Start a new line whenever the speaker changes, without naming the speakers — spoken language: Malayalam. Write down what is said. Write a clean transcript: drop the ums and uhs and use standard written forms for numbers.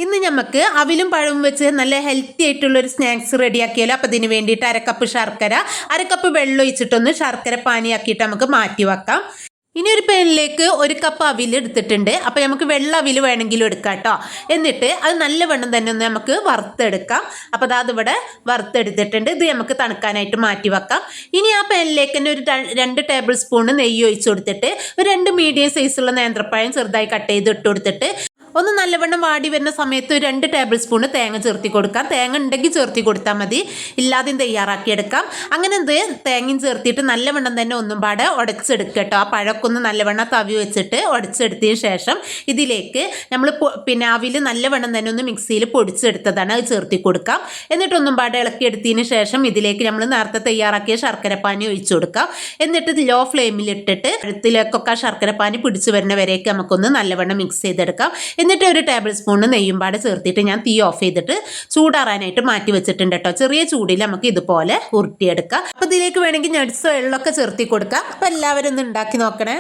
ഇന്ന് നമുക്ക് അവിലും പഴവും വെച്ച് നല്ല ഹെൽത്തി ആയിട്ടുള്ളൊരു സ്നാക്സ് റെഡിയാക്കിയാലോ. അപ്പോൾ ഇതിന് വേണ്ടിയിട്ട് അരക്കപ്പ് ശർക്കര, അരക്കപ്പ് വെള്ളം ഒഴിച്ചിട്ടൊന്ന് ശർക്കര പാനിയാക്കിയിട്ട് നമുക്ക് മാറ്റി വെക്കാം. ഇനി ഒരു പാനിലേക്ക് 1 കപ്പ് അവിൽ എടുത്തിട്ടുണ്ട്. അപ്പോൾ നമുക്ക് വെള്ള അവിൽ വേണമെങ്കിലും എടുക്കാം കേട്ടോ. എന്നിട്ട് അത് നല്ലവണ്ണം തന്നെ ഒന്ന് നമുക്ക് വറുത്തെടുക്കാം. അപ്പോൾ അതിവിടെ വറുത്തെടുത്തിട്ടുണ്ട്. ഇത് നമുക്ക് തണുക്കാനായിട്ട് മാറ്റി വെക്കാം. ഇനി ആ പാനിലേക്ക് തന്നെ ഒരു 2 ടേബിൾ സ്പൂൺ നെയ്യ് ഒഴിച്ച് കൊടുത്തിട്ട് ഒരു 2 മീഡിയം സൈസുള്ള നേന്ത്രപ്പഴം ചെറുതായി കട്ട് ചെയ്ത് ഇട്ട് കൊടുത്തിട്ട് ഒന്ന് നല്ലവണ്ണം വാടി വരുന്ന സമയത്ത് 2 ടേബിൾ സ്പൂൺ തേങ്ങ ചേർത്തി കൊടുക്കാം. തേങ്ങ ഉണ്ടെങ്കിൽ ചേർത്തി കൊടുത്താൽ മതി, ഇല്ലാതെയും തയ്യാറാക്കിയെടുക്കാം. അങ്ങനെ തേങ്ങയും ചേർത്തിട്ട് നല്ലവണ്ണം തന്നെ ഒന്നും പാടെ ഉടച്ചെടുക്കുക കേട്ടോ. ആ പഴമൊക്കെ ഒന്ന് നല്ലവണ്ണം തവി വെച്ചിട്ട് ഉടച്ചെടുത്തതിന് ശേഷം ഇതിലേക്ക് നമ്മൾ അവിൽ നല്ലവണ്ണം തന്നെ ഒന്ന് മിക്സിയിൽ പൊടിച്ചെടുത്തതാണ്, അത് ചേർത്തി കൊടുക്കാം. എന്നിട്ടൊന്നും പാടെ ഇളക്കിയെടുത്തതിന് ശേഷം ഇതിലേക്ക് നമ്മൾ നേരത്തെ തയ്യാറാക്കിയ ശർക്കരപ്പാനി ഒഴിച്ചു കൊടുക്കാം. എന്നിട്ട് ലോ ഫ്ലെയിമിൽ ഇട്ടിട്ട് കഴുത്തിലേക്കൊക്കെ ശർക്കരപ്പാനി പിടിച്ചു വരുന്ന വരേക്ക് നമുക്കൊന്ന് നല്ലവണ്ണം മിക്സ് ചെയ്തെടുക്കാം. എന്നിട്ട് ഒരു ടേബിൾ സ്പൂൺ നെയ്യും പാടെ ചേർത്തിട്ട് ഞാൻ തീ ഓഫ് ചെയ്തിട്ട് ചൂടാറാനായിട്ട് മാറ്റി വെച്ചിട്ടുണ്ട് കേട്ടോ. ചെറിയ ചൂടിൽ നമുക്ക് ഇതുപോലെ ഉരുട്ടിയെടുക്കാം. അപ്പോൾ ഇതിലേക്ക് വേണമെങ്കിൽ നട്ട്സോ എള്ളൊക്കെ ചേർത്തി കൊടുക്കാം. അപ്പോൾ എല്ലാവരും ഒന്ന് ഉണ്ടാക്കി നോക്കണേ.